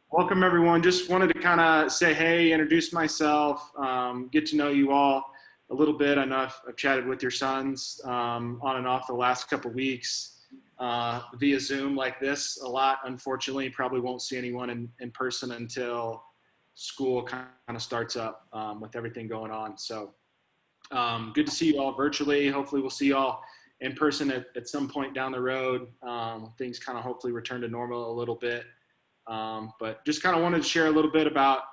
Welcome, everyone. Just wanted to kind of say hey, introduce myself, get to know you all a little bit. I know I've chatted with your sons on and off the last couple of weeks via Zoom like this a lot. Unfortunately, probably won't see anyone in person until school kind of starts up with everything going on. So good to see you all virtually. Hopefully, we'll see you all in person at some point down the road. Things kind of hopefully return to normal a little bit. But just kind of wanted to share a little bit about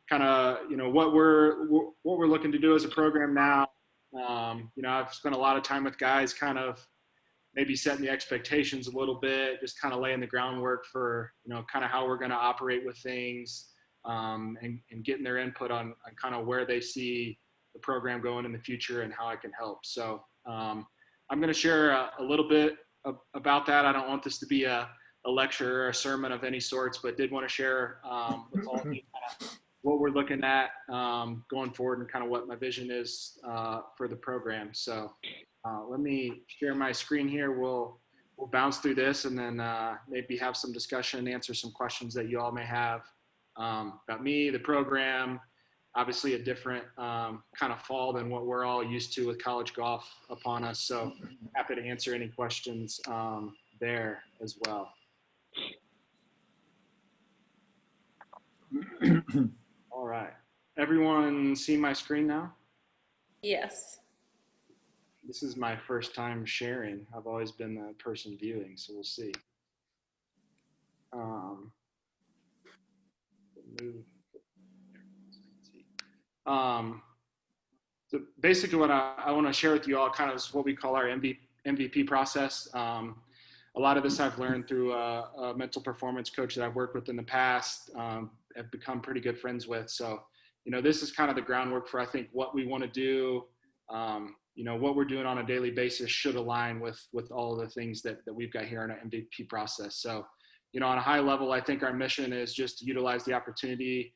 kind of what we're looking to do as a program now. I've spent a lot of time with guys, kind of maybe setting the expectations a little bit, just kind of laying the groundwork for kind of how we're going to operate with things, and getting their input on kind of where they see the program going in the future and how I can help. So I'm going to share a little bit about that. I don't want this to be a lecture or a sermon of any sorts, but did want to share with all of you what we're looking at going forward and kind of what my vision is for the program. So let me share my screen here. We'll bounce through this and then maybe have some discussion, answer some questions that you all may have about me, the program. Obviously a different kind of fall than what we're all used to with college golf upon us. So happy to answer any questions there as well. All right. Everyone see my screen now? Yes. This is my first time sharing. I've always been the person viewing, so we'll see. So basically what I want to share with you all kind of is what we call our MVP process. A lot of this I've learned through a mental performance coach that I've worked with in the past, have become pretty good friends with. So, this is kind of the groundwork for, I think, what we want to do. What we're doing on a daily basis should align with all of the things that we've got here in our MVP process. So, on a high level, I think our mission is just to utilize the opportunity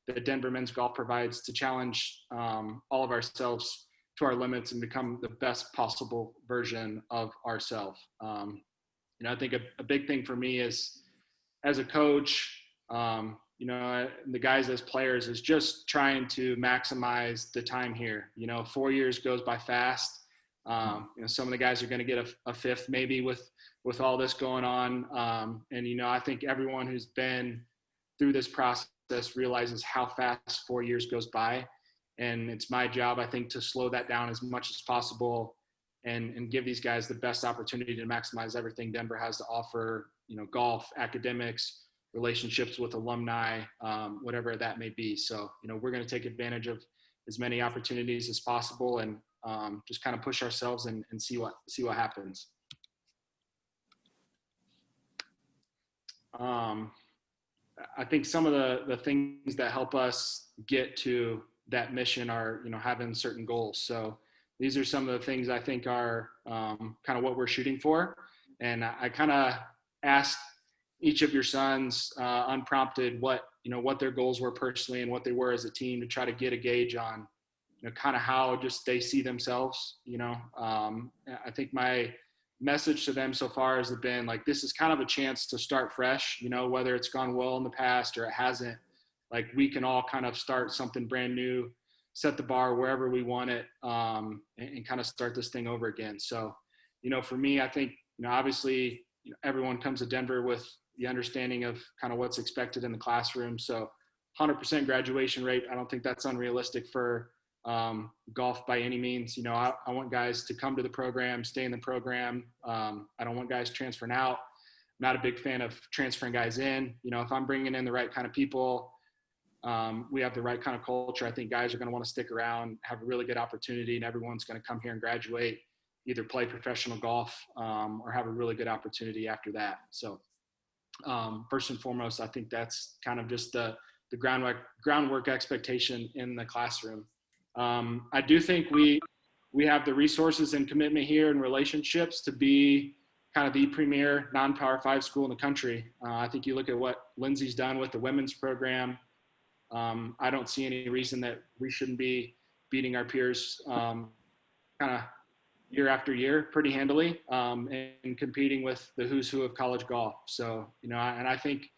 that Denver men's golf provides to challenge all of ourselves to our limits and become the best possible version of ourselves. I think a big thing for me is, as a coach, the guys as players, is just trying to maximize the time here. 4 years goes by fast. Some of the guys are going to get a fifth maybe with all this going on. And I think everyone who's been through this process realizes how fast 4 years goes by. And it's my job, I think, to slow that down as much as possible and give these guys the best opportunity to maximize everything Denver has to offer, golf, academics, relationships with alumni, whatever that may be. So, we're going to take advantage of as many opportunities as possible and just kind of push ourselves and see what happens. I think some of the things that help us get to that mission are, having certain goals. So these are some of the things I think are kind of what we're shooting for. And I kind of asked each of your sons unprompted what their goals were personally and what they were as a team, to try to get a gauge on, kind of how just they see themselves. I think my message to them so far has been like, this is kind of a chance to start fresh, whether it's gone well in the past or it hasn't. Like, we can all kind of start something brand new, set the bar wherever we want it, and kind of start this thing over again. So, for me, I think, obviously, everyone comes to Denver with the understanding of kind of what's expected in the classroom. So 100% graduation rate, I don't think that's unrealistic for golf by any means. I want guys to come to the program, stay in the program. I don't want guys transferring out. I'm not a big fan of transferring guys in. If I'm bringing in the right kind of people, we have the right kind of culture, I think guys are going to want to stick around, have a really good opportunity, and everyone's going to come here and graduate, either play professional golf or have a really good opportunity after that. So first and foremost, I think that's kind of just the groundwork expectation in the classroom. I do think we have the resources and commitment here and relationships to be kind of the premier non-Power 5 school in the country. I think you look at what Lindsay's done with the women's program. I don't see any reason that we shouldn't be beating our peers kind of year after year pretty handily, and competing with the who's who of college golf. So, and I think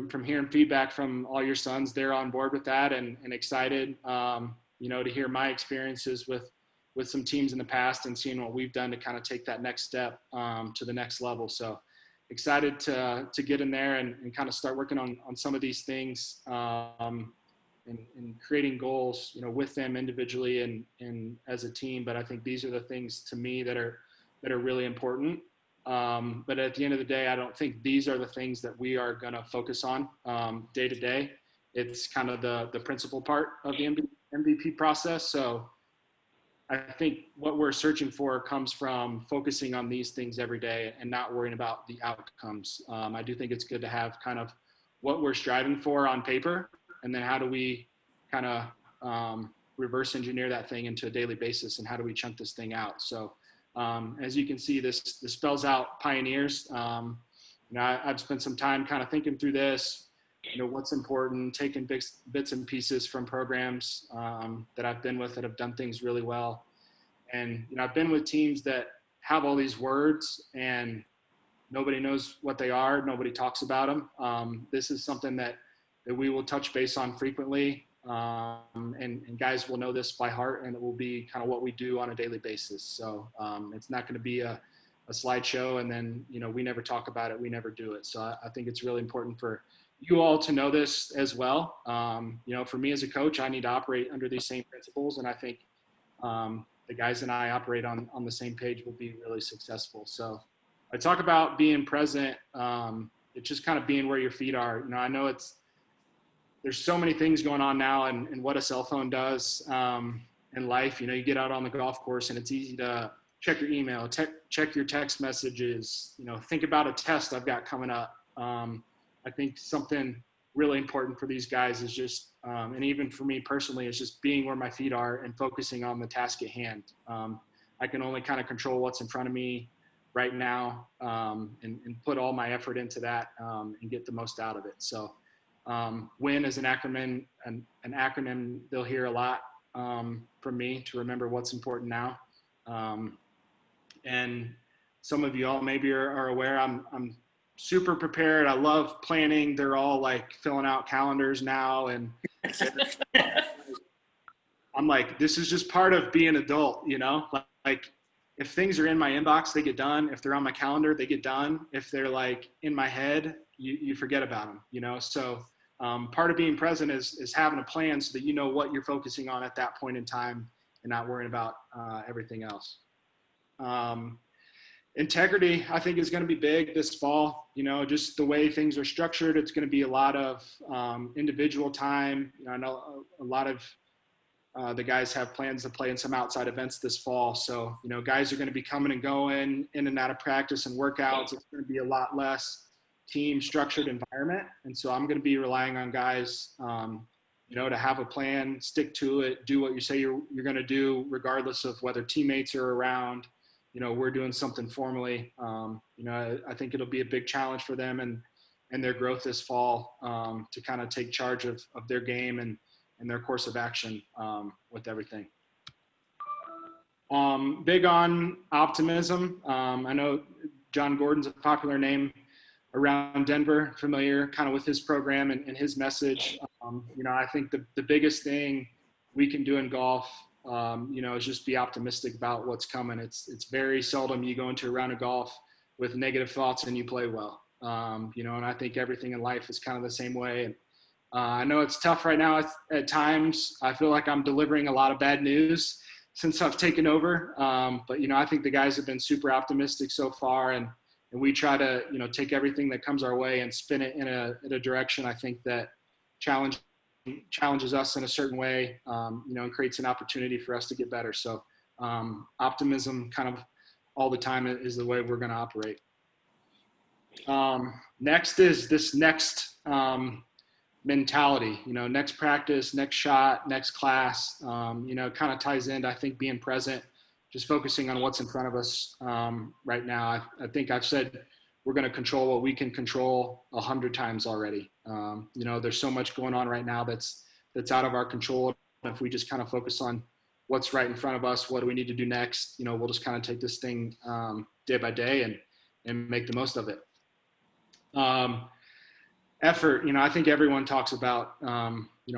from hearing feedback from all your sons, they're on board with that and excited, to hear my experiences with some teams in the past and seeing what we've done to kind of take that next step to the next level. So excited to get in there and kind of start working on some of these things and creating goals, with them individually and as a team. But I think these are the things to me that are really important. But at the end of the day, I don't think these are the things that we are going to focus on day to day. It's kind of the principal part of the MVP process. So I think what we're searching for comes from focusing on these things every day and not worrying about the outcomes. I do think it's good to have kind of what we're striving for on paper, and then how do we kind of reverse engineer that thing into a daily basis, and how do we chunk this thing out. So as you can see, this spells out pioneers. I've spent some time kind of thinking through this, what's important, taking bits and pieces from programs that I've been with that have done things really well. And, I've been with teams that have all these words and nobody knows what they are. Nobody talks about them. This is something that we will touch base on frequently. And guys will know this by heart, and it will be kind of what we do on a daily basis. So it's not going to be a slideshow and then, we never talk about it. We never do it. So I think it's really important for you all to know this as well. For me as a coach, I need to operate under these same principles. And I think the guys and I operate on the same page will be really successful. So I talk about being present. It's just kind of being where your feet are. I know there's so many things going on now and what a cell phone does in life. You get out on the golf course and it's easy to check your email, check your text messages, think about a test I've got coming up. I think something really important for these guys is just, and even for me personally, is just being where my feet are and focusing on the task at hand. I can only kind of control what's in front of me right now and put all my effort into that and get the most out of it. So WIN is an acronym they'll hear a lot from me to remember what's important now. And some of you all maybe are aware I'm super prepared. I love planning. They're all like filling out calendars now. And I'm like, this is just part of being an adult, like if things are in my inbox, they get done. If they're on my calendar, they get done. If they're like in my head, you forget about them, So part of being present is having a plan so that you know what you're focusing on at that point in time and not worrying about everything else. Integrity, I think, is going to be big this fall. Just the way things are structured, it's going to be a lot of individual time. I know a lot of the guys have plans to play in some outside events this fall. So, guys are going to be coming and going in and out of practice and workouts. It's going to be a lot less team structured environment. And so I'm going to be relying on guys, to have a plan, stick to it, do what you say you're going to do, regardless of whether teammates are around. We're doing something formally. I think it'll be a big challenge for them and their growth this fall to kind of take charge of their game and their course of action with everything. Big on optimism. I know John Gordon's a popular name around Denver, familiar kind of with his program and his message. I think the biggest thing we can do in golf is just be optimistic about what's coming. It's very seldom you go into a round of golf with negative thoughts and you play well. And I think everything in life is kind of the same way. And I know it's tough right now at times. I feel like I'm delivering a lot of bad news since I've taken over. But I think the guys have been super optimistic so far, and we try to take everything that comes our way and spin it in a direction I think that challenges us in a certain way, and creates an opportunity for us to get better. So optimism kind of all the time is the way we're going to operate. Next is this next mentality, next practice, next shot, next class, kind of ties into, I think, being present, just focusing on what's in front of us right now. I think I've said we're going to control what we can control 100 times already. There's so much going on right now that's out of our control. If we just kind of focus on what's right in front of us, what do we need to do next? We'll just kind of take this thing day by day and make the most of it. Effort, I think everyone talks about,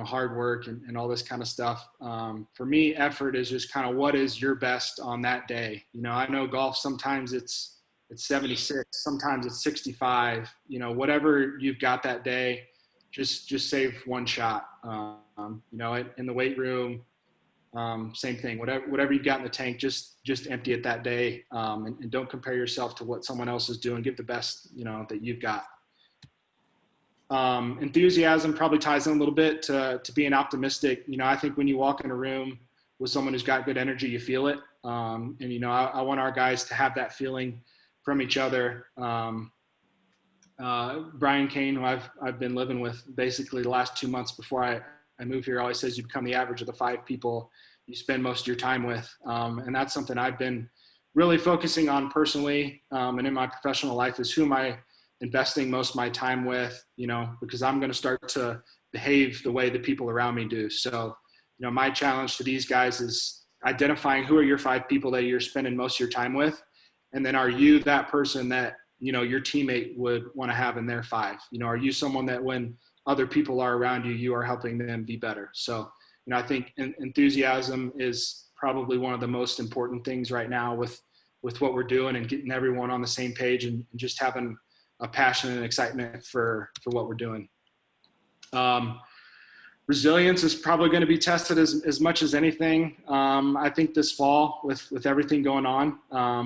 hard work and all this kind of stuff. For me, effort is just kind of what is your best on that day. I know golf, sometimes it's 76, sometimes it's 65, whatever you've got that day, just save one shot. In the weight room, same thing, whatever you've got in the tank, just empty it that day. And don't compare yourself to what someone else is doing. Give the best, that you've got. Enthusiasm probably ties in a little bit to being optimistic. I think when you walk in a room with someone who's got good energy, you feel it. I want our guys to have that feeling from each other. Brian Kane, who I've been living with basically the last 2 months before I moved here, always says you become the average of the 5 people you spend most of your time with. And that's something I've been really focusing on personally, and in my professional life, is who am I investing most of my time with, because I'm going to start to behave the way the people around me do. So, my challenge to these guys is identifying who are your 5 people that you're spending most of your time with. And then are you that person that, your teammate would want to have in their 5? Are you someone that when other people are around you, you are helping them be better? So, I think enthusiasm is probably one of the most important things right now with what we're doing, and getting everyone on the same page and just having a passion and excitement for what we're doing. Resilience is probably going to be tested as much as anything. I think this fall with everything going on,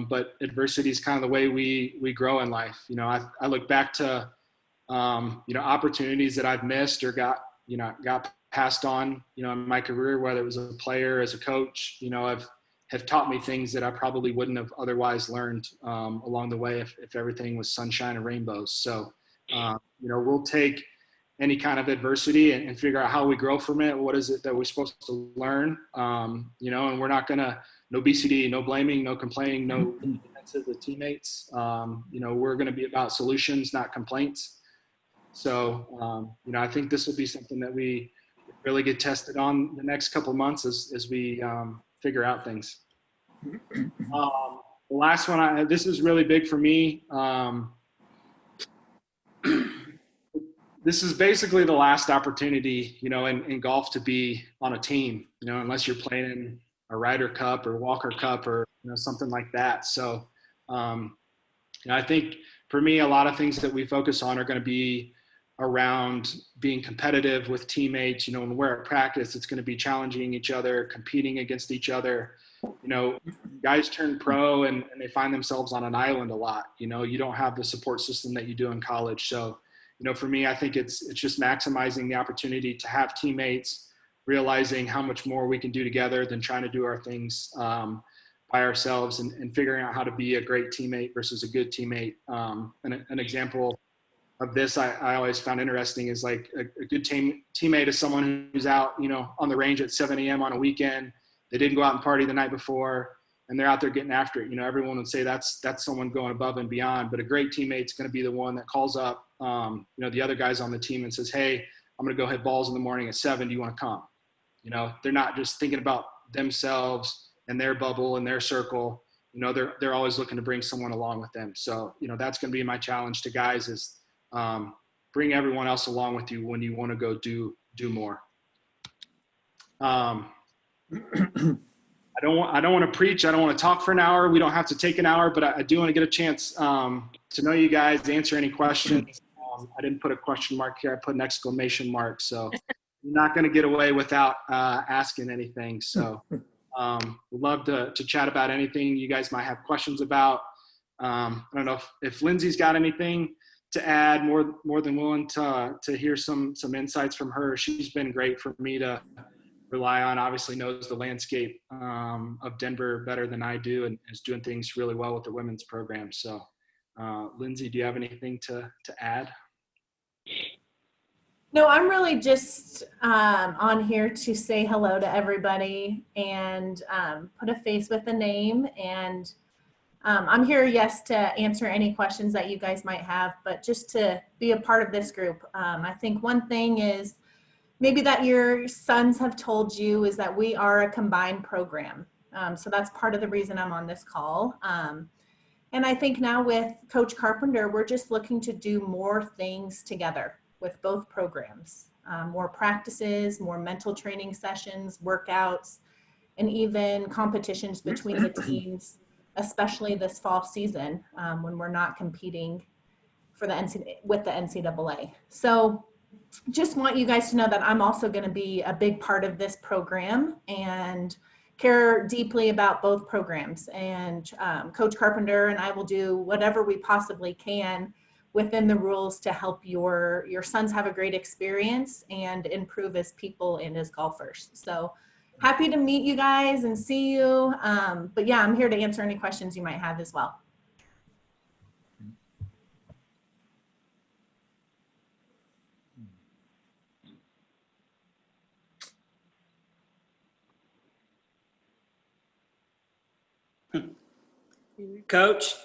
but adversity is kind of the way we grow in life. I look back to, opportunities that I've missed or got passed on, in my career, whether it was a player, as a coach, have taught me things that I probably wouldn't have otherwise learned along the way if everything was sunshine and rainbows. So, we'll take any kind of adversity and figure out how we grow from it. What is it that we're supposed to learn? And we're not gonna, no BCD, no blaming, no complaining, no defensive with teammates. We're gonna be about solutions, not complaints. So, I think this will be something that we really get tested on the next couple of months as we figure out things. The last one, this is really big for me. This is basically the last opportunity, in golf to be on a team, unless you're playing in a Ryder Cup or Walker Cup or, something like that. So, I think for me, a lot of things that we focus on are going to be around being competitive with teammates. When we're at practice, it's going to be challenging each other, competing against each other. Guys turn pro and they find themselves on an island a lot. You don't have the support system that you do in college. So, for me, I think it's just maximizing the opportunity to have teammates, realizing how much more we can do together than trying to do our things by ourselves, and figuring out how to be a great teammate versus a good teammate. An example of this I always found interesting is like a good teammate is someone who's out, on the range at 7 a.m. on a weekend. They didn't go out and party the night before, and they're out there getting after it. Everyone would say that's someone going above and beyond, but a great teammate's going to be the one that calls up, the other guys on the team and says, hey, I'm going to go hit balls in the morning at 7. Do you want to come? They're not just thinking about themselves and their bubble and their circle. They're always looking to bring someone along with them. So, that's going to be my challenge to guys is bring everyone else along with you when you want to go do more. I don't want to preach. I don't want to talk for an hour. We don't have to take an hour, but I do want to get a chance to know you guys, answer any questions. I didn't put a question mark here. I put an exclamation mark. So you're not going to get away without asking anything. So we'd love to chat about anything you guys might have questions about. I don't know if Lindsay's got anything to add. More than willing to hear some insights from her. She's been great for me to rely on, obviously knows the landscape of Denver better than I do, and is doing things really well with the women's program. So Lindsay, do you have anything to add? No, I'm really just on here to say hello to everybody and put a face with a name. And I'm here, yes, to answer any questions that you guys might have, but just to be a part of this group. I think one thing is maybe that your sons have told you is that we are a combined program. So that's part of the reason I'm on this call. And I think now with Coach Carpenter, we're just looking to do more things together. with both programs. More practices, more mental training sessions, workouts, and even competitions between the teams, especially this fall season when we're not competing for with the NCAA. So just want you guys to know that I'm also going to be a big part of this program and care deeply about both programs. And Coach Carpenter and I will do whatever we possibly can within the rules to help your sons have a great experience and improve as people and as golfers. So happy to meet you guys and see you. But yeah, I'm here to answer any questions you might have as well. Coach,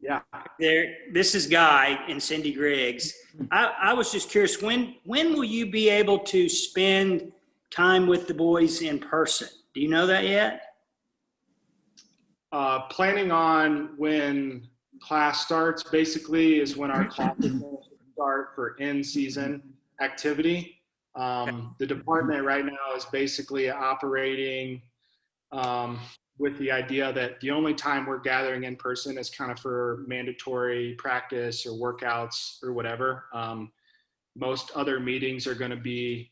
Yeah. this is Guy and Cindy Griggs. I was just curious, when will you be able to spend time with the boys in person? Do you know that yet? Planning on when class starts, basically, is when our classes start for in-season activity. The department right now is basically operating with the idea that the only time we're gathering in person is kind of for mandatory practice or workouts or whatever. Most other meetings are going to be,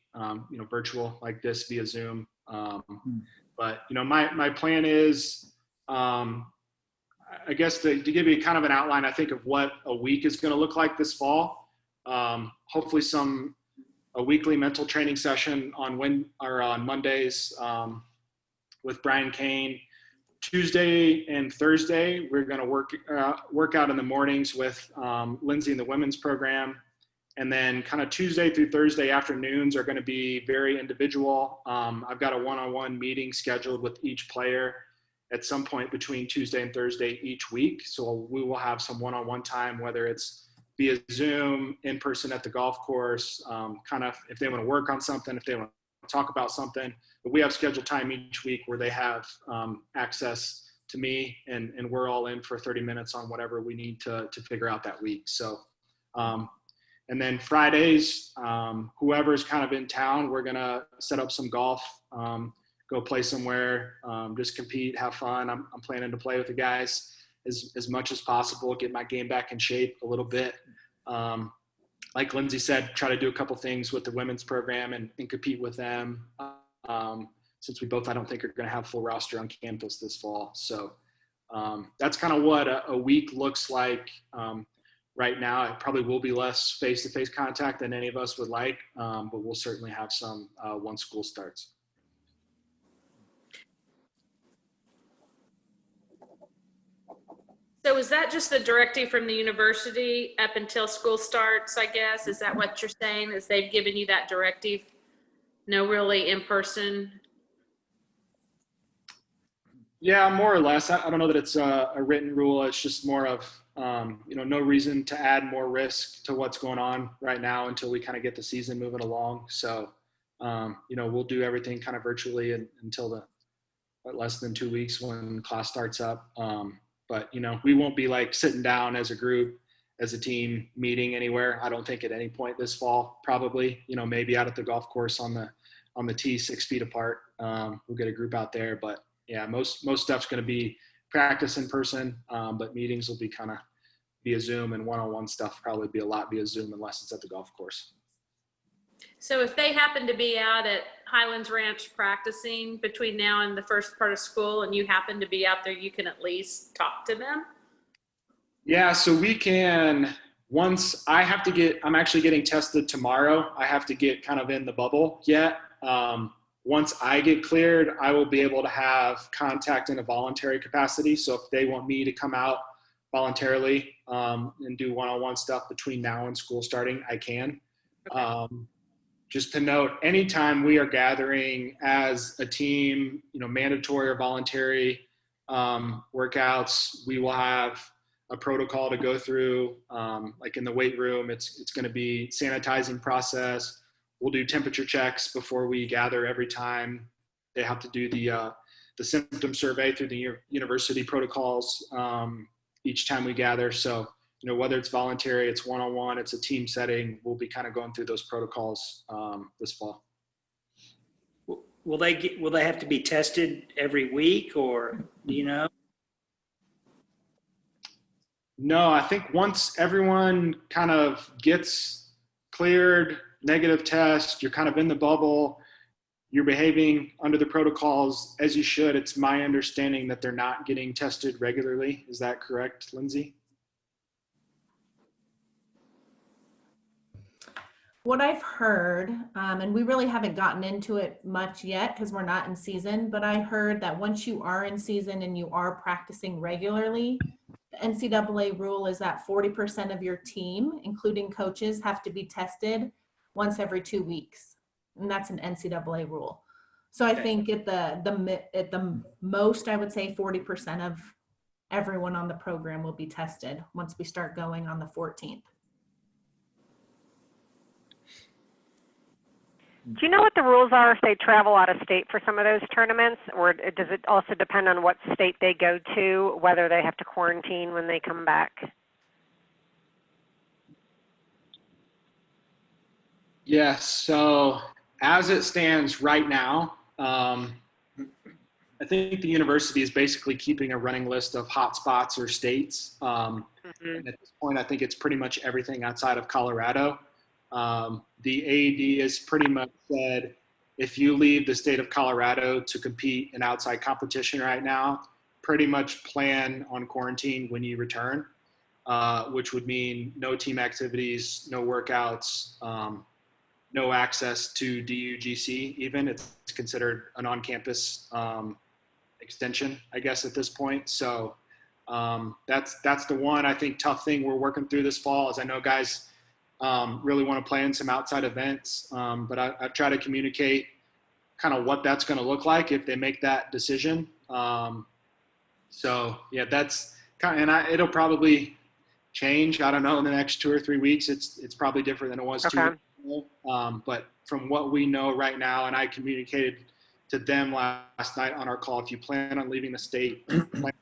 virtual like this via Zoom. But, my plan is, I guess to give you kind of an outline, I think, of what a week is going to look like this fall. Hopefully a weekly mental training session on Mondays with Brian Kane. Tuesday and Thursday, we're going to work out in the mornings with Lindsay in the women's program. And then kind of Tuesday through Thursday afternoons are going to be very individual. I've got a one-on-one meeting scheduled with each player at some point between Tuesday and Thursday each week. So we will have some one-on-one time, whether it's via Zoom, in person at the golf course, kind of if they want to work on something, if they want to talk about something. But we have scheduled time each week where they have access to me, and we're all in for 30 minutes on whatever we need to figure out that week. So, and then Fridays, whoever's kind of in town, we're going to set up some golf, go play somewhere, just compete, have fun. I'm planning to play with the guys as much as possible, get my game back in shape a little bit. Like Lindsay said, try to do a couple things with the women's program and compete with them. Since we both, I don't think, are going to have full roster on campus this fall. So that's kind of what a week looks like right now. It probably will be less face-to-face contact than any of us would like, but we'll certainly have some once school starts. So is that just the directive from the university up until school starts, I guess? Is that what you're saying, is they've given you that directive? No really in person? Yeah, more or less. I don't know that it's a written rule. It's just more of, no reason to add more risk to what's going on right now until we kind of get the season moving along. So, we'll do everything kind of virtually until less than 2 weeks when class starts up. But, we won't be like sitting down as a group, as a team meeting anywhere. I don't think at any point this fall, probably, maybe out at the golf course on the tee 6 feet apart. We'll get a group out there, but yeah, most stuff's going to be practice in person, but meetings will be kind of via Zoom, and one-on-one stuff probably be a lot via Zoom unless it's at the golf course. So if they happen to be out at Highlands Ranch practicing between now and the first part of school and you happen to be out there, you can at least talk to them? Yeah, so we can, I'm actually getting tested tomorrow. I have to get kind of in the bubble yet. Once I get cleared, I will be able to have contact in a voluntary capacity. So if they want me to come out voluntarily and do one-on-one stuff between now and school starting, I can. Okay. Just to note, anytime we are gathering as a team, mandatory or voluntary workouts, we will have a protocol to go through. Like in the weight room, it's going to be sanitizing process. We'll do temperature checks before we gather every time. They have to do the symptom survey through the university protocols each time we gather. So whether it's voluntary, it's one-on-one, it's a team setting, we'll be kind of going through those protocols this fall. Will they have to be tested every week, or do you know? No, I think once everyone kind of gets cleared, negative test, you're kind of in the bubble, you're behaving under the protocols as you should. It's my understanding that they're not getting tested regularly. Is that correct, Lindsay? What I've heard, and we really haven't gotten into it much yet because we're not in season, but I heard that once you are in season and you are practicing regularly, the NCAA rule is that 40% of your team, including coaches, have to be tested once every 2 weeks. And that's an NCAA rule. So I think at the most, I would say 40% of everyone on the program will be tested once we start going on the 14th. Do you know what the rules are if they travel out of state for some of those tournaments, or does it also depend on what state they go to, whether they have to quarantine when they come back? Yes. So as it stands right now, I think the university is basically keeping a running list of hotspots or states. And at this point, I think it's pretty much everything outside of Colorado. The AED has pretty much said, if you leave the state of Colorado to compete in outside competition right now, pretty much plan on quarantine when you return, which would mean no team activities, no workouts, no access to DUGC even. It's considered an on-campus extension, I guess, at this point. So that's the one, I think, tough thing we're working through this fall is I know guys really want to play in some outside events, but I've tried to communicate kind of what that's going to look like if they make that decision. So yeah, that's kind of, and it'll probably change. I don't know, in the next 2 or 3 weeks, it's probably different than it was 2 weeks ago. But from what we know right now, and I communicated to them last night on our call, if you plan on leaving the state, plan on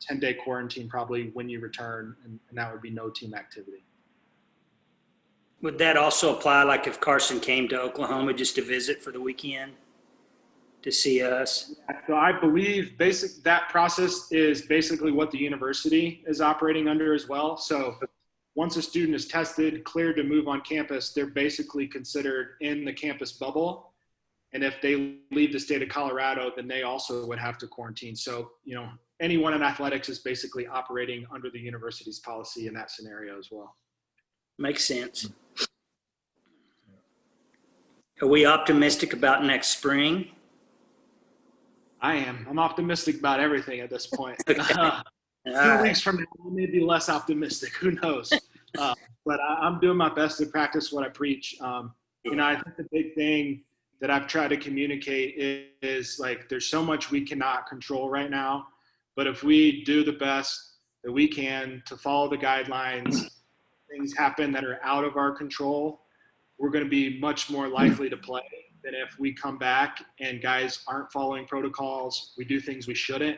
10-day quarantine probably when you return, and that would be no team activity. Would that also apply, like if Carson came to Oklahoma just to visit for the weekend to see us? So I believe that process is basically what the university is operating under as well. So once a student is tested, cleared to move on campus, they're basically considered in the campus bubble. And if they leave the state of Colorado, then they also would have to quarantine. So, anyone in athletics is basically operating under the university's policy in that scenario as well. Makes sense. Are we optimistic about next spring? I am. I'm optimistic about everything at this point. Okay. 2 weeks from now, I may be less optimistic. Who knows? But I'm doing my best to practice what I preach. I think the big thing that I've tried to communicate is like there's so much we cannot control right now. But if we do the best that we can to follow the guidelines, things happen that are out of our control, we're going to be much more likely to play than if we come back and guys aren't following protocols, we do things we shouldn't.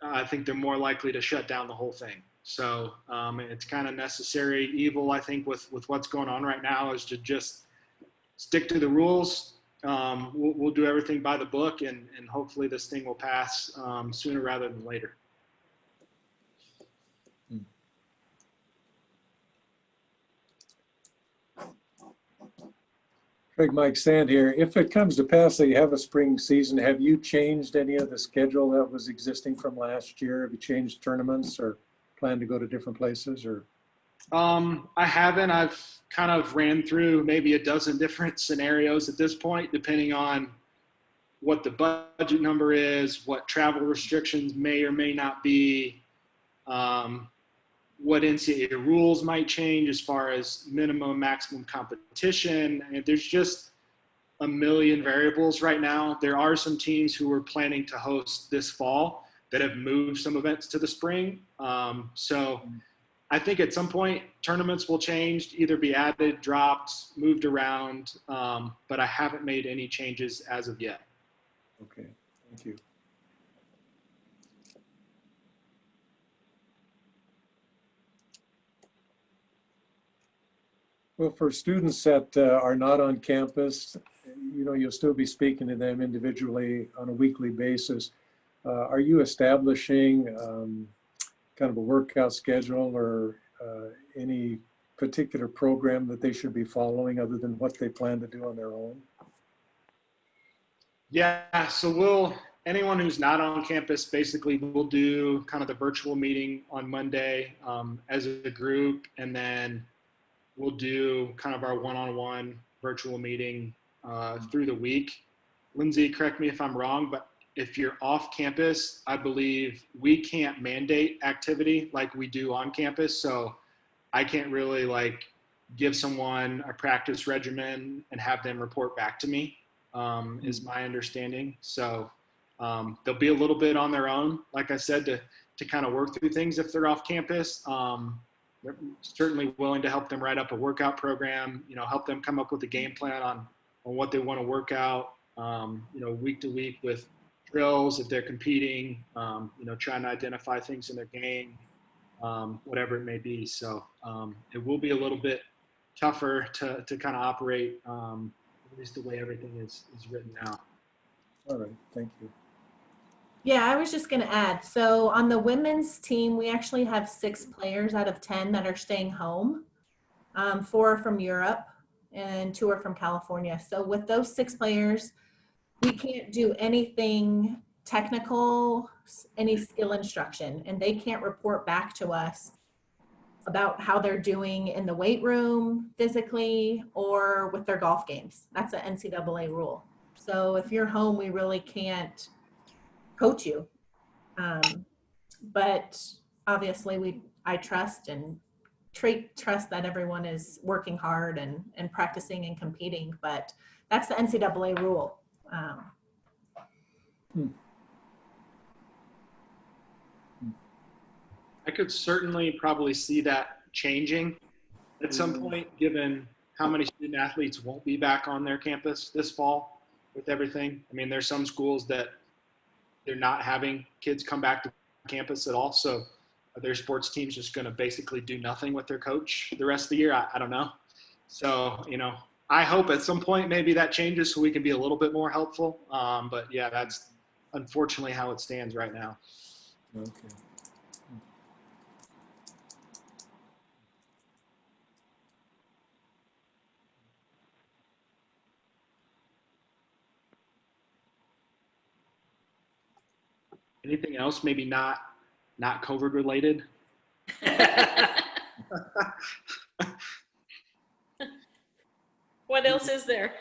I think they're more likely to shut down the whole thing. So it's kind of necessary evil, I think, with what's going on right now, is to just stick to the rules. We'll do everything by the book, and hopefully this thing will pass sooner rather than later. Craig, Mike Sand here. If it comes to pass that you have a spring season, have you changed any of the schedule that was existing from last year? Have you changed tournaments or plan to go to different places? Or I haven't. I've kind of ran through maybe a dozen different scenarios at this point, depending on what the budget number is, what travel restrictions may or may not be, what NCAA rules might change as far as minimum, maximum competition. And there's just a million variables right now. There are some teams who are planning to host this fall that have moved some events to the spring. So I think at some point tournaments will change, either be added, dropped, moved around, but I haven't made any changes as of yet. okay, thank you. Well, for students that are not on campus, you'll still be speaking to them individually on a weekly basis. Are you establishing kind of a workout schedule or any particular program that they should be following other than what they plan to do on their own? Yeah, so anyone who's not on campus, basically we'll do kind of the virtual meeting on Monday as a group, and then we'll do kind of our one-on-one virtual meeting through the week. Lindsay, correct me if I'm wrong, but if you're off campus, I believe we can't mandate activity like we do on campus. So I can't really like give someone a practice regimen and have them report back to me, is my understanding. So they'll be a little bit on their own, like I said, to kind of work through things if they're off campus. They're certainly willing to help them write up a workout program, help them come up with a game plan on what they want to work out, week to week with drills if they're competing, trying to identify things in their game, whatever it may be. So it will be a little bit tougher to kind of operate, at least the way everything is written now. All right, thank you. Yeah, I was just going to add. So on the women's team, we actually have 6 players out of 10 that are staying home. 4 are from Europe and 2 are from California. So with those 6 players, we can't do anything technical, any skill instruction, and they can't report back to us about how they're doing in the weight room physically or with their golf games. That's an NCAA rule. So if you're home, we really can't coach you. But obviously I trust and Trake trusts that everyone is working hard and practicing and competing, but that's the NCAA rule. I could certainly probably see that changing at some point, given how many student athletes won't be back on their campus this fall with everything. I mean, there's some schools that they're not having kids come back to campus at all. So are their sports teams just going to basically do nothing with their coach the rest of the year? I don't know. So, I hope at some point maybe that changes so we can be a little bit more helpful. But yeah, that's unfortunately how it stands right now. Okay. Anything else? Maybe not COVID related. What else is there?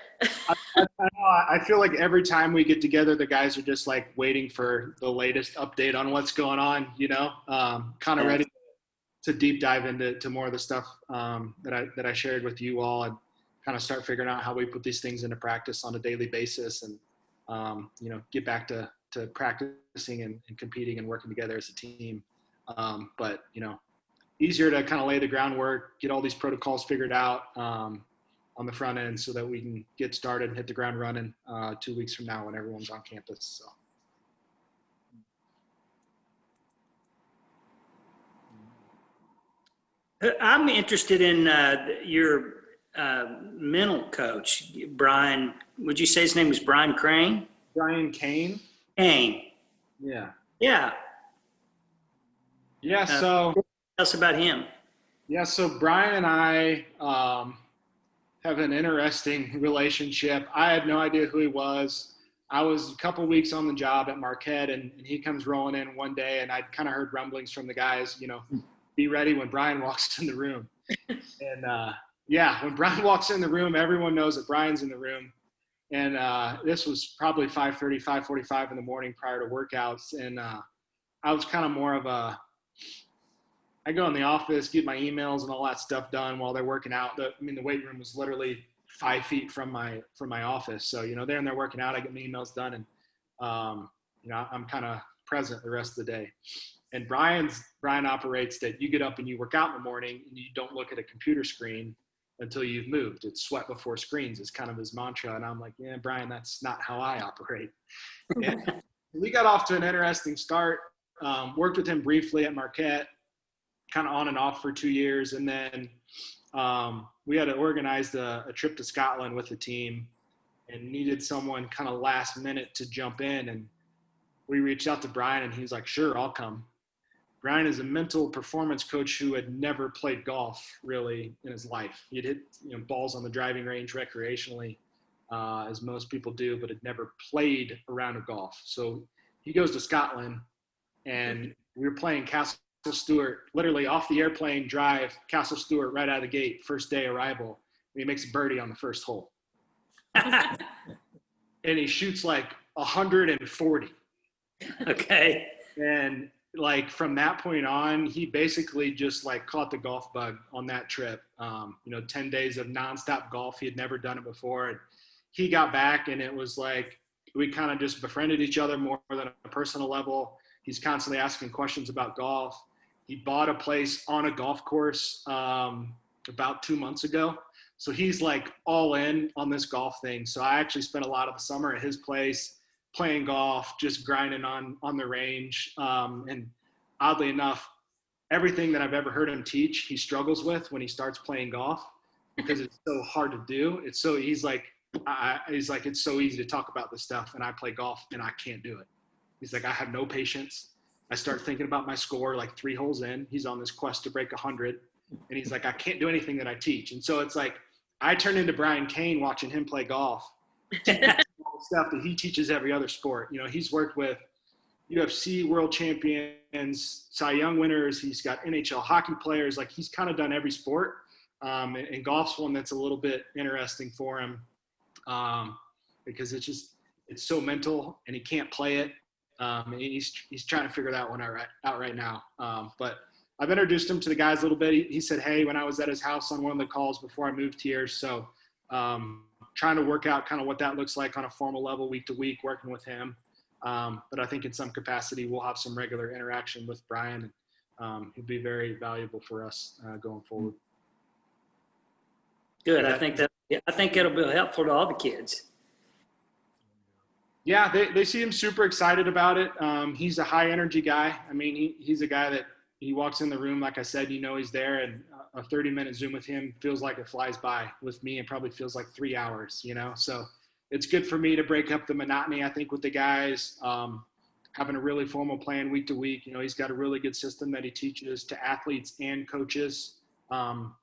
I feel like every time we get together, the guys are just like waiting for the latest update on what's going on, kind of ready to deep dive into more of the stuff that I shared with you all and kind of start figuring out how we put these things into practice on a daily basis and, get back to practicing and competing and working together as a team. But, easier to kind of lay the groundwork, get all these protocols figured out on the front end so that we can get started and hit the ground running 2 weeks from now when everyone's on campus. So I'm interested in your mental coach, Brian. Would you say his name was Brian Crane? Brian Kane. Kane. Yeah. Yeah. Yeah. So tell us about him. Yeah. So Brian and I have an interesting relationship. I had no idea who he was. I was a couple weeks on the job at Marquette, and he comes rolling in one day, and I'd kind of heard rumblings from the guys, be ready when Brian walks in the room. And when Brian walks in the room, everyone knows that Brian's in the room. And this was probably 5:30, 5:45 in the morning prior to workouts. And I was kind of more of I go in the office, get my emails and all that stuff done while they're working out. The weight room was literally 5 feet from my office. So, they're in there working out. I get my emails done and, I'm kind of present the rest of the day. And Brian operates that you get up and you work out in the morning and you don't look at a computer screen until you've moved. It's sweat before screens is kind of his mantra. And I'm like, yeah, Brian, that's not how I operate. And we got off to an interesting start. Worked with him briefly at Marquette, kind of on and off for 2 years. And then we had organized a trip to Scotland with the team and needed someone kind of last minute to jump in. And we reached out to Brian and he's like, sure, I'll come. Brian is a mental performance coach who had never played golf really in his life. He'd hit balls on the driving range recreationally, as most people do, but had never played a round of golf. So he goes to Scotland, and we were playing Castle Stewart, literally off the airplane drive, Castle Stewart right out of the gate, first day arrival. And he makes a birdie on the first hole. And he shoots like 140. Okay. And like from that point on, he basically just like caught the golf bug on that trip. 10 days of nonstop golf. He had never done it before. And he got back and it was like, we kind of just befriended each other more than a personal level. He's constantly asking questions about golf. He bought a place on a golf course about 2 months ago. So he's like all in on this golf thing. So I actually spent a lot of the summer at his place playing golf, just grinding on the range. And oddly enough, everything that I've ever heard him teach, he struggles with when he starts playing golf because it's so hard to do. He's like, it's so easy to talk about this stuff and I play golf and I can't do it. He's like, I have no patience. I start thinking about my score like 3 holes in. He's on this quest to break 100. And he's like, I can't do anything that I teach. And so it's like, I turned into Brian Kane watching him play golf. Stuff that he teaches every other sport. He's worked with UFC world champions, Cy Young winners. He's got NHL hockey players. Like he's kind of done every sport. And golf's one that's a little bit interesting for him because it's so mental and he can't play it. And he's trying to figure that one out right now. But I've introduced him to the guys a little bit. He said, hey, when I was at his house on one of the calls before I moved here. So trying to work out kind of what that looks like on a formal level week to week, working with him. But I think in some capacity, we'll have some regular interaction with Brian. He'll be very valuable for us going forward. Good. I think it'll be helpful to all the kids. Yeah, they seem super excited about it. He's a high energy guy. I mean, he's a guy that he walks in the room, like I said, he's there, and a 30-minute Zoom with him feels like it flies by. With me, it probably feels like 3 hours, So it's good for me to break up the monotony, I think, with the guys, having a really formal plan week to week. He's got a really good system that he teaches to athletes and coaches.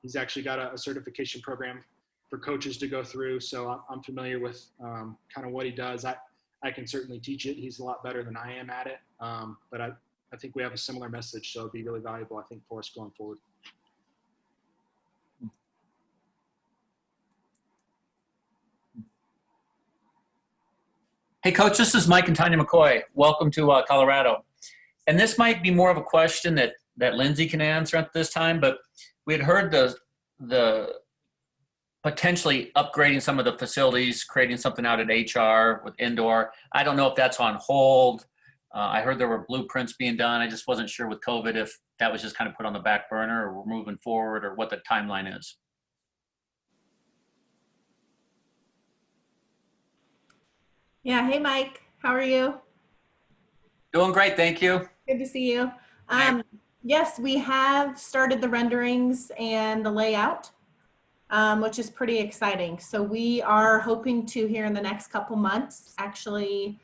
He's actually got a certification program for coaches to go through. So I'm familiar with kind of what he does. I can certainly teach it. He's a lot better than I am at it. But I think we have a similar message, so it'd be really valuable, I think, for us going forward. Hey, Coach, this is Mike and Tanya McCoy. Welcome to Colorado. And this might be more of a question that Lindsay can answer at this time, but we had heard the potentially upgrading some of the facilities, creating something out at HR with indoor. I don't know if that's on hold. I heard there were blueprints being done. I just wasn't sure with COVID if that was just kind of put on the back burner or we're moving forward or what the timeline is. Yeah. Hey, Mike. How are you? Doing great. Thank you. Good to see you. Yes, we have started the renderings and the layout, which is pretty exciting. So we are hoping to, here in the next couple months, actually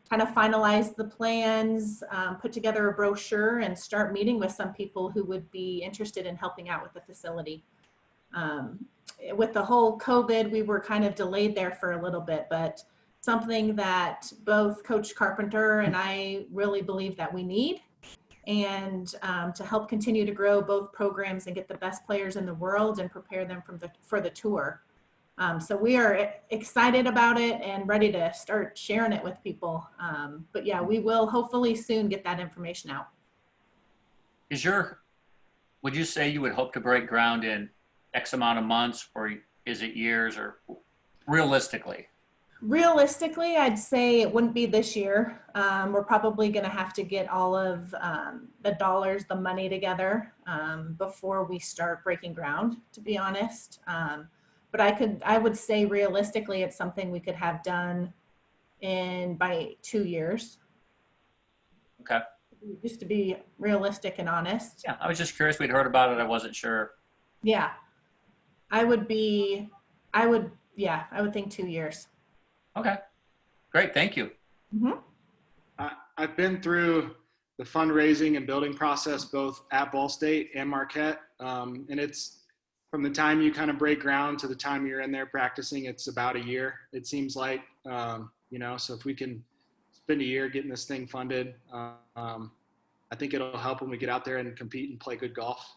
kind of finalize the plans, put together a brochure, and start meeting with some people who would be interested in helping out with the facility. With the whole COVID, we were kind of delayed there for a little bit, but something that both Coach Carpenter and I really believe that we need, and to help continue to grow both programs and get the best players in the world and prepare them for the tour. So we are excited about it and ready to start sharing it with people. But yeah, we will hopefully soon get that information out. Would you say you would hope to break ground in X amount of months, or is it years, or realistically? Realistically, I'd say it wouldn't be this year. We're probably going to have to get all of the money together before we start breaking ground, to be honest. But I would say realistically, it's something we could have done by 2 years. Okay. Just to be realistic and honest. Yeah, I was just curious. We'd heard about it. I wasn't sure. Yeah. I would, yeah, I would think 2 years. Okay, great, thank you. Mhm. I've been through the fundraising and building process both at Ball State and Marquette, and it's from the time you kind of break ground to the time you're in there practicing, it's about a year. It seems like, so if we can spend a year getting this thing funded, I think it'll help when we get out there and compete and play good golf.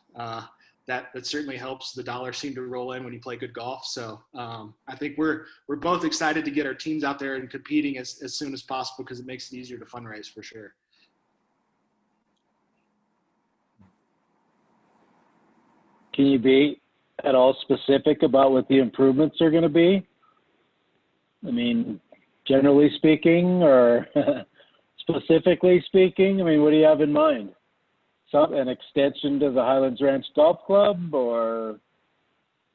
That certainly helps. The dollars seem to roll in when you play good golf. So I think we're both excited to get our teams out there and competing as soon as possible because it makes it easier to fundraise for sure. Can you be at all specific about what the improvements are going to be? I mean, generally speaking, or specifically speaking, I mean, what do you have in mind? An extension to the Highlands Ranch Golf Club, or?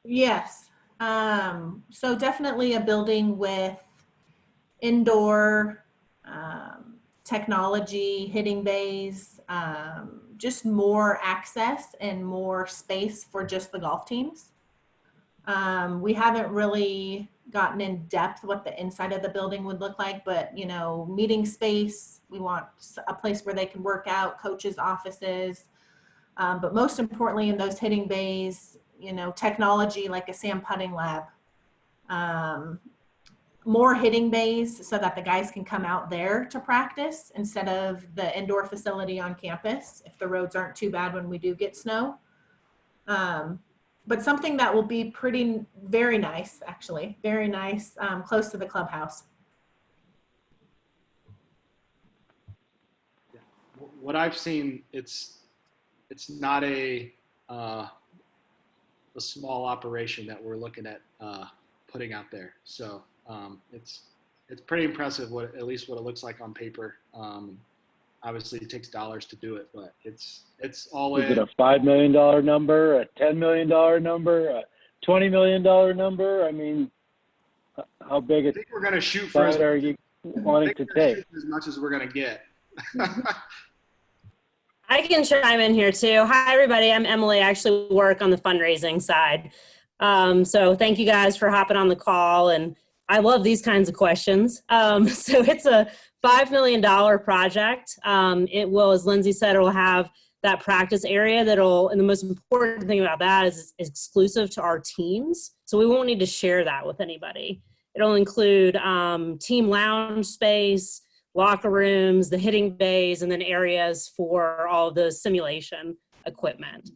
Yes. So definitely a building with indoor technology, hitting bays, just more access and more space for just the golf teams. We haven't really gotten in depth what the inside of the building would look like, but meeting space, we want a place where they can work out, coaches' offices, but most importantly in those hitting bays, technology like a sand putting lab, more hitting bays so that the guys can come out there to practice instead of the indoor facility on campus if the roads aren't too bad when we do get snow. But something that will be very nice, actually, very nice, close to the clubhouse. What I've seen, it's not a small operation that we're looking at putting out there. So it's pretty impressive at least what it looks like on paper. Obviously, it takes dollars to do it, but it's all in. Is it a $5 million number, a $10 million number, a $20 million number? I mean, how big I think we're going to shoot for are you wanting to take? as much as we're going to get. I can chime in here too. Hi, everybody. I'm Emily. I actually work on the fundraising side. So thank you guys for hopping on the call. And I love these kinds of questions. So it's a $5 million project. It will, as Lindsay said, it will have that practice area and the most important thing about that is it's exclusive to our teams. So we won't need to share that with anybody. It'll include team lounge space, locker rooms, the hitting bays, and then areas for all the simulation equipment.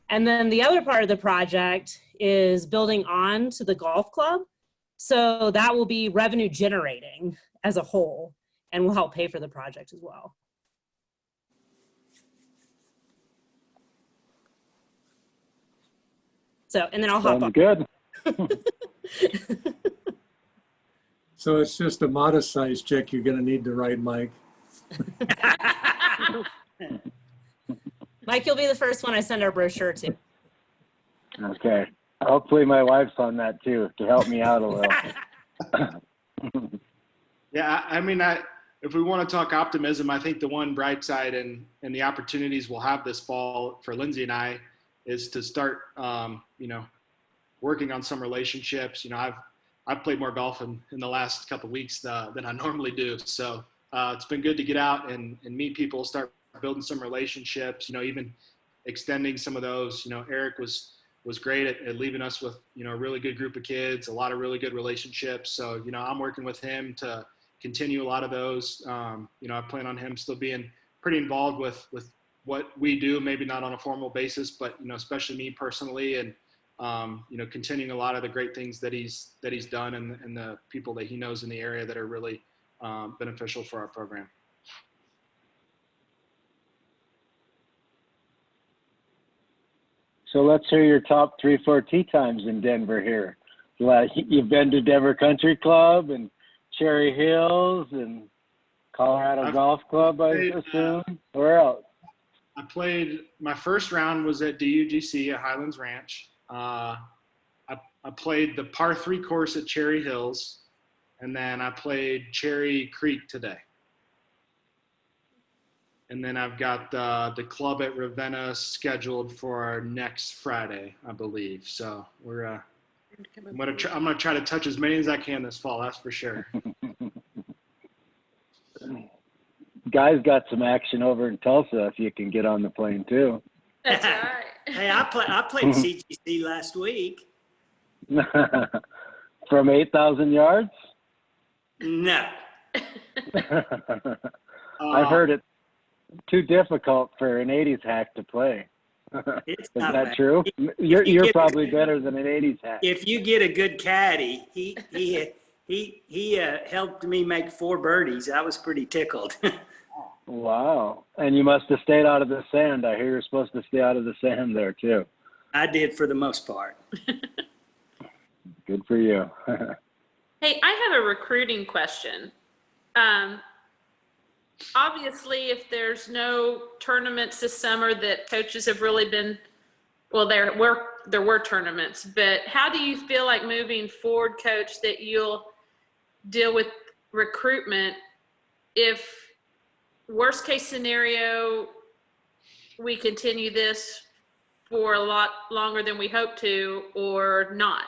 And then the other part of the project is building on to the golf club. So that will be revenue generating as a whole and will help pay for the project as well. So, and then I'll hop on. Good. So it's just a modest size check you're going to need to write, Mike. Mike, you'll be the first one I send our brochure to. Okay. Hopefully my wife's on that too, to help me out a little. Yeah, I mean, if we want to talk optimism, I think the one bright side and the opportunities we'll have this fall for Lindsay and I is to start, working on some relationships. I've played more golf in the last couple of weeks than I normally do. So it's been good to get out and meet people, start building some relationships, even extending some of those. Eric was great at leaving us with, a really good group of kids, a lot of really good relationships. So, I'm working with him to continue a lot of those. I plan on him still being pretty involved with what we do, maybe not on a formal basis, but, especially me personally, and, continuing a lot of the great things that he's done and the people that he knows in the area that are really beneficial for our program. So let's hear your top 3-4 tee times in Denver here. You've been to Denver Country Club and Cherry Hills and Colorado Golf Club, I assume. Where else? I played, my first round was at DUGC at Highlands Ranch. I played the par 3 course at Cherry Hills, and then I played Cherry Creek today. And then I've got the club at Ravenna scheduled for next Friday, I believe. So we're I'm gonna try to touch as many as I can this fall. That's for sure. Guys got some action over in Tulsa if you can get on the plane too. That's right. Hey, I played CGC last week. From 8,000 yards? No. I've heard it's too difficult for an 80s hack to play. It's Is not that bad. true? If You're you get- probably better than an 80s hack. If you get a good caddy, he helped me make 4 birdies. I was pretty tickled. Wow. And you must have stayed out of the sand. I hear you're supposed to stay out of the sand there too. I did for the most part. Good for you. Hey, I have a recruiting question. Obviously, if there's no tournaments this summer that coaches have really been, well, there were tournaments, but how do you feel like moving forward, Coach, that you'll deal with recruitment if worst case scenario, we continue this for a lot longer than we hope to or not?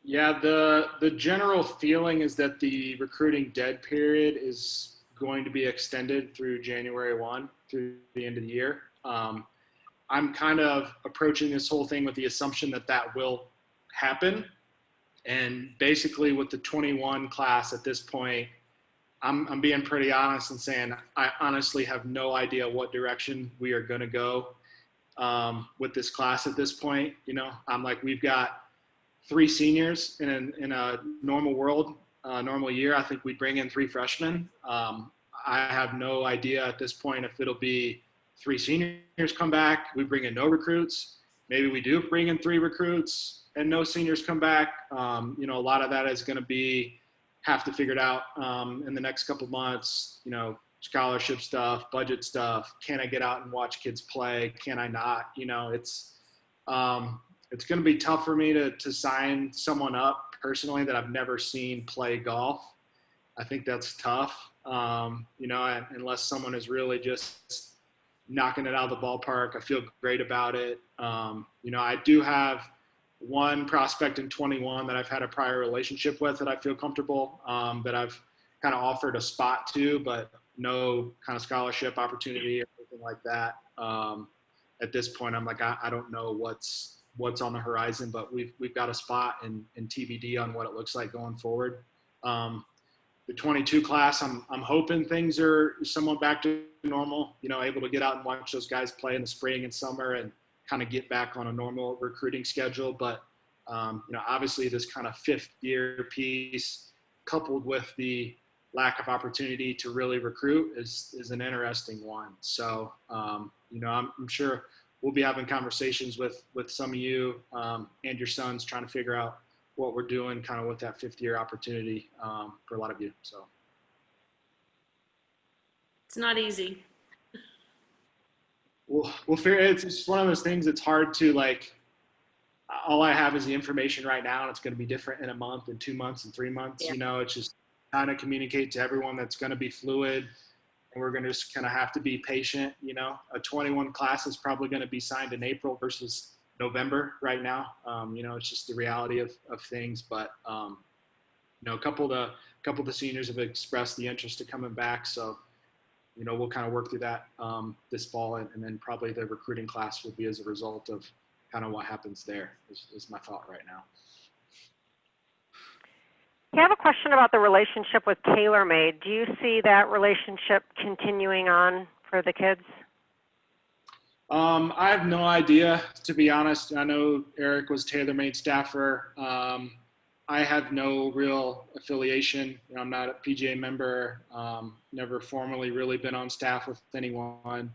Yeah, the general feeling is that the recruiting dead period is going to be extended through January 1 through the end of the year. I'm kind of approaching this whole thing with the assumption that that will happen. And basically with the 21 class at this point, I'm being pretty honest and saying I honestly have no idea what direction we are going to go with this class at this point. You know, I'm like, we've got 3 seniors in a normal world, normal year. I think we'd bring in 3 freshmen. I have no idea at this point if it'll be 3 seniors come back, we bring in no recruits. Maybe we do bring in 3 recruits and no seniors come back. You know, a lot of that is going to have to figure it out in the next couple months. You know, scholarship stuff, budget stuff. Can I get out and watch kids play? Can I not? You know, it's going to be tough for me to sign someone up personally that I've never seen play golf. I think that's tough, you know, unless someone is really just knocking it out of the ballpark. I feel great about it. You know, I do have one prospect in 21 that I've had a prior relationship with that I feel comfortable, that I've kind of offered a spot to, but no kind of scholarship opportunity or anything like that. At this point, I'm like, I don't know what's on the horizon, but we've got a spot in TBD on what it looks like going forward. The 22 class, I'm hoping things are somewhat back to normal, you know, able to get out and watch those guys play in the spring and summer and kind of get back on a normal recruiting schedule. But, you know, obviously this kind of 5th year piece coupled with the lack of opportunity to really recruit is an interesting one. So, you know, I'm sure we'll be having conversations with some of you and your sons trying to figure out what we're doing kind of with that 5th year opportunity for a lot of you. So It's not easy. We'll figure it's just one of those things. It's hard to, like, all I have is the information right now and it's going to be different in a month and 2 months and 3 months. Yeah. You know, it's just kind of communicate to everyone that's going to be fluid. And we're going to just kind of have to be patient. You know, a 21 class is probably going to be signed in April versus November right now. You know, it's just the reality of things. But, you know, a couple of the seniors have expressed the interest to coming back. So, you know, we'll kind of work through that this fall. And then probably the recruiting class will be as a result of kind of what happens there is my thought right now. I have a question about the relationship with TaylorMade. Do you see that relationship continuing on for the kids? I have no idea, to be honest. I know Eric was TaylorMade staffer. I have no real affiliation. You know, I'm not a PGA member. Never formally really been on staff with anyone.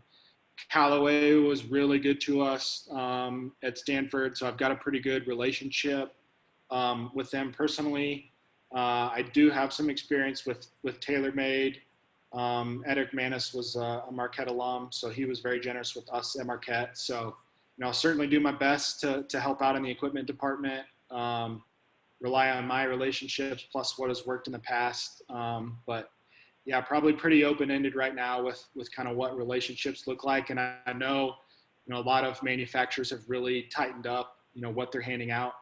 Callaway was really good to us at Stanford, so I've got a pretty good relationship with them personally. I do have some experience with TaylorMade. Edric Manis was a Marquette alum, so he was very generous with us at Marquette. So, you know, I'll certainly do my best to help out in the equipment department, rely on my relationships plus what has worked in the past. But yeah, probably pretty open-ended right now with kind of what relationships look like. And I know You know, a lot of manufacturers have really tightened up, you know, what they're handing out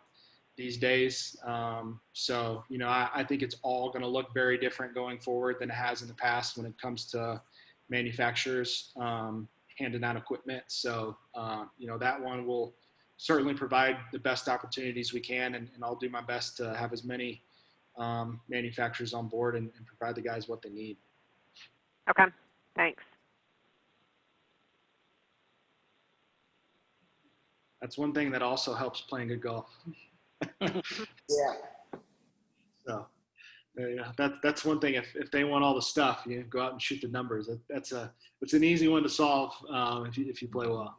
these days. So, you know, I think it's all going to look very different going forward than it has in the past when it comes to manufacturers handing out equipment. So, you know, that one will certainly provide the best opportunities we can, and I'll do my best to have as many manufacturers on board and provide the guys what they need. Okay, thanks. That's one thing that also helps playing good golf. Yeah. So, yeah, that's one thing. If they want all the stuff, you know, go out and shoot the numbers. It's an easy one to solve if you play well.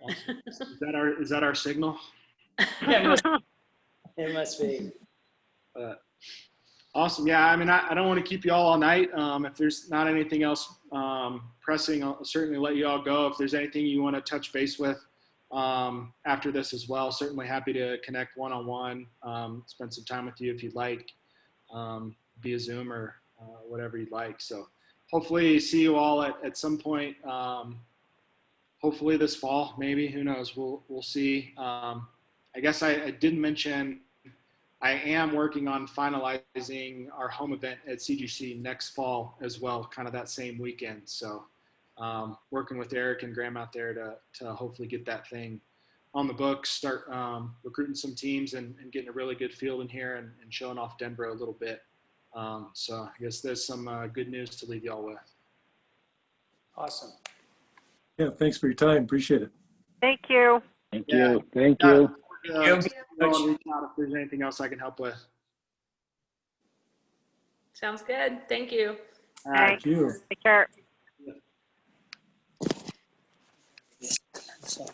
Awesome. Is that our signal? It must be. Awesome. Yeah. I mean, I don't want to keep you all night. If there's not anything else pressing, I'll certainly let you all go. If there's anything you want to touch base with after this as well, certainly happy to connect one-on-one, spend some time with you if you'd like, via Zoom or whatever you'd like. So hopefully see you all at some point, hopefully this fall, maybe, who knows, we'll see. I guess I didn't mention, I am working on finalizing our home event at CGC next fall as well, kind of that same weekend. So working with Eric and Graham out there to hopefully get that thing on the books, start recruiting some teams and getting a really good field in here and showing off Denver a little bit. So I guess there's some good news to leave y'all with. Awesome. Yeah, thanks for your time. Appreciate it. Thank you. Thank Yeah. you. Thank you. Reach out if there's anything else I can help with. Sounds good. Thank you. Thanks. Thank you. Take care. So,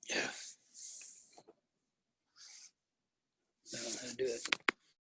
yeah. I don't know how to do it.